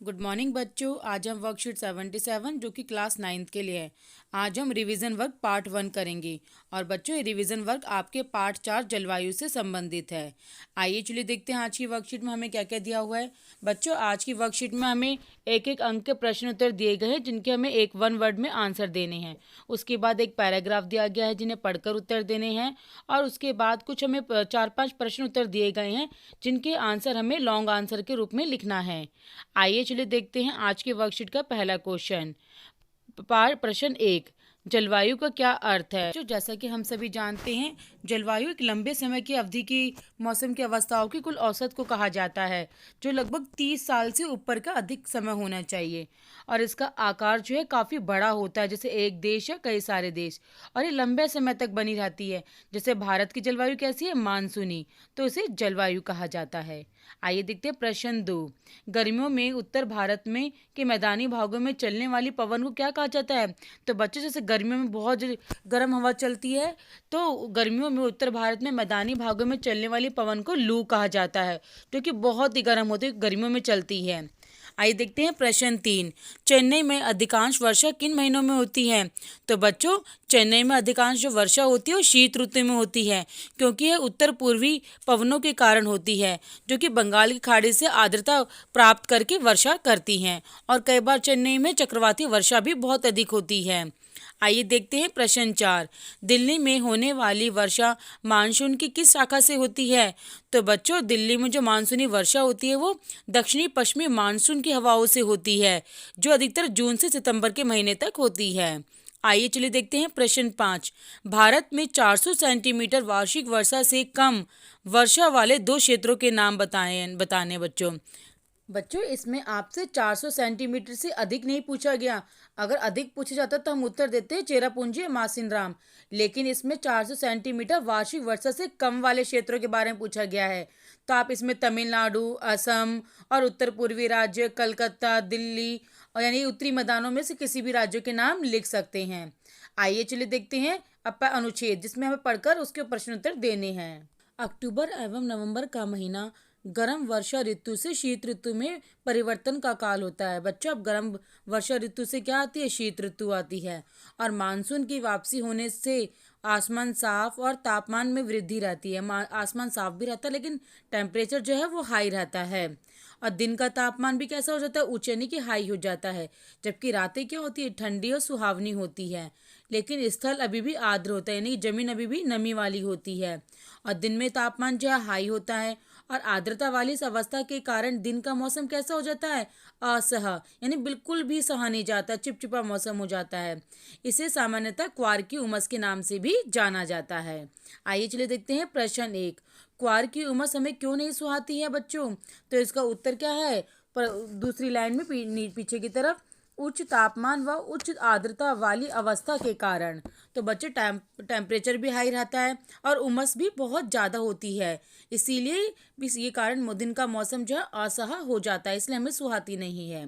Good morning बच्चों। आज हम वर्कशीट 77 जो कि क्लास 9th के लिए है। आज हम रिवीजन वर्क पार्ट 1 करेंगे और बच्चों ये रिवीजन वर्क आपके पार्ट 4 जलवायु से संबंधित है। आइए चलिए देखते हैं आज की वर्कशीट में हमें क्या क्या दिया हुआ है। बच्चों आज की वर्कशीट में हमें एक एक अंक के प्रश्न उत्तर दिए गए हैं जिनके हमें एक 1 वर्ड में आंसर देने हैं। उसके बाद एक पैराग्राफ दिया गया है जिन्हें पढ़कर उत्तर देने हैं और उसके बाद कुछ हमें 4-5 प्रश्न उत्तर दिए गए हैं जिनके आंसर हमें लॉन्ग आंसर के रूप में लिखना है। आइए चलिए देखते हैं आज के वर्कशीट का पहला क्वेश्चन। प्रश्न 1, जलवायु का क्या अर्थ है। जो जैसा कि हम सभी जानते हैं, जलवायु एक लंबे समय की अवधि की मौसम की अवस्थाओं की कुल औसत को कहा जाता है जो लगभग 30 साल से ऊपर का अधिक समय होना चाहिए और इसका आकार जो है काफ़ी बड़ा होता है, जैसे एक देश या कई सारे देश, और ये लंबे समय तक बनी रहती है। जैसे भारत की जलवायु कैसी है, मानसूनी, तो इसे जलवायु कहा जाता है। आइए देखते हैं प्रश्न 2, गर्मियों में उत्तर भारत में के मैदानी भागों में चलने वाली पवन को क्या कहा जाता है। तो बच्चों जैसे गर्मियों में बहुत गर्म हवा चलती है तो गर्मियों में उत्तर भारत में मैदानी भागों में चलने वाली पवन को लू कहा जाता है, जो कि बहुत ही गर्म होती है, गर्मियों में चलती है। आइए देखते हैं प्रश्न 3, चेन्नई में अधिकांश वर्षा किन महीनों में होती है। तो बच्चों चेन्नई में अधिकांश जो वर्षा होती है वो शीत ऋतु में होती है, क्योंकि यह उत्तर पूर्वी पवनों के कारण होती है जो कि बंगाल की खाड़ी से आर्द्रता प्राप्त करके वर्षा करती हैं, और कई बार चेन्नई में चक्रवाती वर्षा भी बहुत अधिक होती है। आइए देखते हैं प्रश्न 4, दिल्ली में होने वाली वर्षा मानसून की किस शाखा से होती है। तो बच्चों दिल्ली में जो मानसूनी वर्षा होती है वो दक्षिणी पश्चिमी मानसून की हवाओं से होती है जो अधिकतर जून से सितंबर के महीने तक होती है। आइए चलिए देखते हैं प्रश्न 5, भारत में 400 सेंटीमीटर वार्षिक वर्षा से कम वर्षा वाले 2 क्षेत्रों के नाम बताने बच्चों इसमें आपसे 400 सेंटीमीटर से अधिक नहीं पूछा गया। अगर अधिक पूछा जाता तो हम उत्तर देते हैं चेरापूंजी या मासिन राम, लेकिन इसमें 400 सेंटीमीटर वार्षिक वर्षा से कम वाले क्षेत्रों के बारे में पूछा गया है। तो आप इसमें तमिलनाडु, असम और उत्तर पूर्वी राज्य, कलकत्ता, दिल्ली और यानी उत्तरी मैदानों में से किसी भी राज्यों के नाम लिख सकते हैं। आइए चलिए देखते हैं अपना अनुच्छेद जिसमें हमें पढ़कर उसके प्रश्न उत्तर देने हैं। अक्टूबर एवं नवंबर का महीना गर्म वर्षा ऋतु से शीत ऋतु में परिवर्तन का काल होता है। बच्चों अब गर्म वर्षा ऋतु से क्या आती है, शीत ऋतु आती है, और मानसून की वापसी होने से आसमान साफ और तापमान में वृद्धि रहती है। आसमान साफ भी रहता है लेकिन टेम्परेचर जो है वो हाई रहता है, और दिन का तापमान भी कैसा हो जाता है, ऊंचे यानी कि हाई हो जाता है, जबकि रातें क्या होती है, ठंडी और सुहावनी होती है, लेकिन स्थल अभी भी आर्द्र होता है, यानी जमीन अभी भी नमी वाली होती है, और दिन में तापमान जो है हाई होता है, और आर्द्रता वाली इस अवस्था के कारण दिन का मौसम कैसा हो जाता है, असह, यानी बिल्कुल भी सहा नहीं जाता, चिपचिपा मौसम हो जाता है। इसे सामान्यतः क्वार की उमस के नाम से भी जाना जाता है। आइए चलिए देखते हैं प्रश्न 1, क्वार की उमस हमें क्यों नहीं सुहाती है बच्चों। तो इसका उत्तर क्या है, पर दूसरी लाइन में पीछे की तरफ, उच्च तापमान व उच्च आर्द्रता वाली अवस्था के कारण। तो बच्चे टेम्परेचर भी हाई रहता है और उमस भी बहुत ज़्यादा होती है, इसीलिए भी ये कारण दिन का मौसम जो है असह हो जाता है, इसलिए हमें सुहाती नहीं है।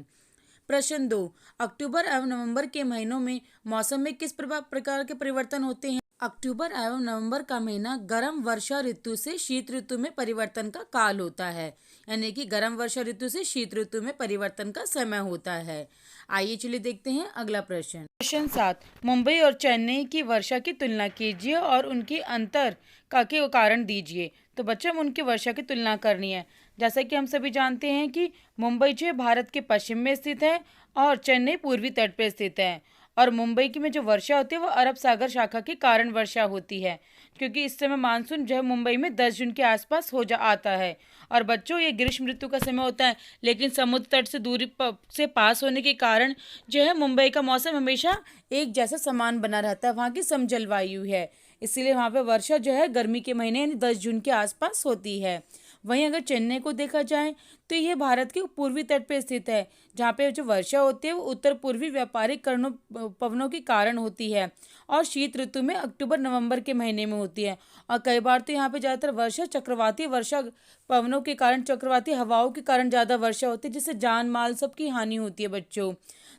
प्रश्न 2, अक्टूबर एवं नवंबर के महीनों में मौसम में किस प्रकार के परिवर्तन होते हैं। अक्टूबर एवं नवंबर का महीना गर्म वर्षा ऋतु से शीत ऋतु में परिवर्तन का काल होता है, यानी कि गर्म वर्षा ऋतु से शीत ऋतु में परिवर्तन का समय होता है। आइए चलिए देखते हैं अगला प्रश्न। प्रश्न 7, मुंबई और चेन्नई की वर्षा की तुलना कीजिए और उनके अंतर का के कारण दीजिए। तो बच्चों हम उनकी वर्षा की तुलना करनी है। जैसा कि हम सभी जानते हैं कि मुंबई जो है भारत के पश्चिम में स्थित है और चेन्नई पूर्वी तट पर स्थित है, और मुंबई की में जो वर्षा होती है वो अरब सागर शाखा के कारण वर्षा होती है, क्योंकि इस समय मानसून जो है मुंबई में 10 जून के आसपास आता है। और बच्चों ये ग्रीष्म ऋतु का समय होता है, लेकिन समुद्र तट से दूरी से पास होने के कारण जो है मुंबई का मौसम हमेशा एक जैसा समान बना रहता है, वहाँ की समजलवायु है, इसीलिए वहाँ पे वर्षा जो है गर्मी के महीने यानी 10 जून के आसपास होती है। वहीं अगर चेन्नई को देखा जाए तो यह भारत के पूर्वी तट पर स्थित है, जहाँ पे जो वर्षा होती है वो उत्तर पूर्वी व्यापारिक पवनों के कारण होती है, और शीत ऋतु में अक्टूबर नवंबर के महीने में होती है, और कई बार तो यहाँ पे ज़्यादातर वर्षा चक्रवाती वर्षा पवनों के कारण, चक्रवाती हवाओं के कारण ज़्यादा वर्षा होती है, जिससे जान माल सबकी हानि होती है बच्चों।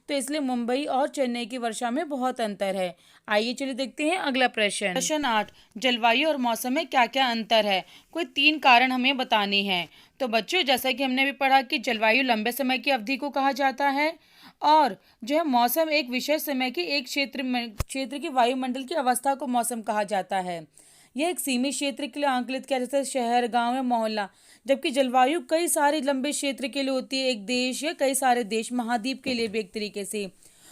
तो इसलिए मुंबई और चेन्नई की वर्षा में बहुत अंतर है। आइए चलिए देखते हैं अगला प्रश्न। प्रश्न 8, जलवायु और मौसम में क्या क्या अंतर है। कोई 3 कारण हमें बताने हैं। तो बच्चों, जैसा कि हमने भी पढ़ा कि जलवायु लंबे समय की अवधि को कहा जाता है, और जो है मौसम एक विशेष समय की एक क्षेत्र की वायुमंडल की अवस्था को मौसम कहा जाता है। यह एक सीमित क्षेत्र के लिए आंकलित किया जाता है, शहर, गांव या मोहल्ला। जबकि जलवायु कई सारे लंबे क्षेत्र के लिए होती है, एक देश या कई सारे देश, महाद्वीप के लिए भी एक तरीके से।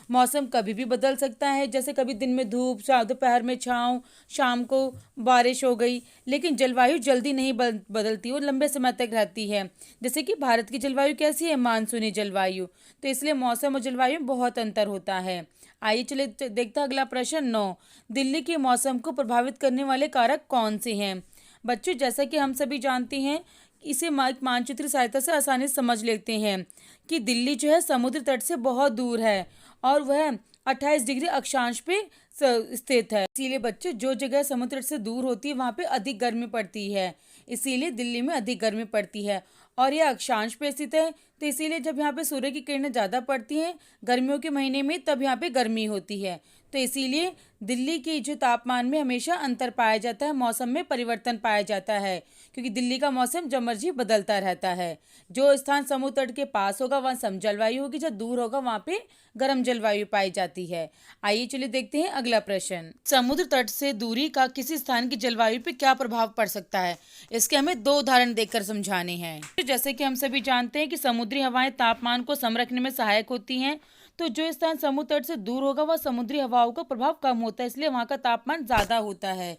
मौसम कभी भी बदल सकता है, जैसे कभी दिन में धूप, दोपहर में छाँव, शाम को बारिश हो गई। लेकिन जलवायु जल्दी नहीं बदलती और लंबे समय तक रहती है। जैसे कि भारत की जलवायु कैसी है, मानसूनी जलवायु। तो इसलिए मौसम और जलवायु में बहुत अंतर होता है। आइए चले देखते हैं अगला प्रश्न 9। दिल्ली के मौसम को प्रभावित करने वाले कारक कौन से हैं? बच्चों, जैसा कि हम सभी जानते हैं, इसे मानचित्र सहायता से आसानी से समझ लेते हैं कि दिल्ली जो है समुद्र तट से बहुत दूर है और वह 28 डिग्री अक्षांश पे स्थित है। इसीलिए बच्चों, जो जगह समुद्र तट से दूर होती है वहाँ पे अधिक गर्मी पड़ती है। इसीलिए दिल्ली में अधिक गर्मी पड़ती है और यह अक्षांश पे स्थित है। तो इसीलिए जब यहाँ पे सूर्य की किरणें ज़्यादा पड़ती हैं गर्मियों के महीने में, तब यहाँ पे गर्मी होती है। तो इसीलिए दिल्ली की जो तापमान में हमेशा अंतर पाया जाता है, मौसम में परिवर्तन पाया जाता है, क्योंकि दिल्ली का मौसम जब मर्जी बदलता रहता है। जो स्थान समुद्र तट के पास होगा वहाँ सम जलवायु होगी, जब दूर होगा वहाँ पे गर्म जलवायु पाई जाती है। आइए चलिए देखते हैं अगला प्रश्न। समुद्र तट से दूरी का किसी स्थान की जलवायु पे क्या प्रभाव पड़ सकता है? इसके हमें 2 उदाहरण देकर समझाने हैं। जैसे कि हम सभी जानते हैं कि समुद्री हवाएं तापमान को सम रखने में सहायक होती हैं। तो जो स्थान समुद्र तट से दूर होगा वह समुद्री हवाओं का प्रभाव कम होता है, इसलिए वहाँ का तापमान ज़्यादा होता है।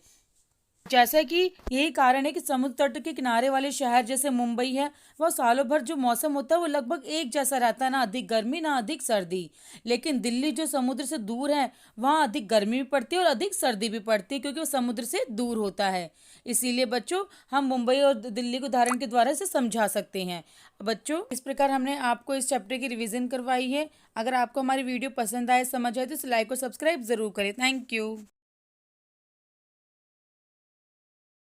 जैसा कि यही कारण है कि समुद्र तट के किनारे वाले शहर जैसे मुंबई है, वह सालों भर जो मौसम होता है वो लगभग एक जैसा रहता है, ना अधिक गर्मी ना अधिक सर्दी। लेकिन दिल्ली जो समुद्र से दूर है वहाँ अधिक गर्मी भी पड़ती है और अधिक सर्दी भी पड़ती है, क्योंकि वो समुद्र से दूर होता है। इसीलिए बच्चों, हम मुंबई और दिल्ली को उदाहरण के द्वारा से समझा सकते हैं। बच्चों, इस प्रकार हमने आपको इस चैप्टर की रिवीजन करवाई है। अगर आपको हमारी वीडियो पसंद आए, समझ आए, तो इस लाइक और सब्सक्राइब जरूर करें। Thank you.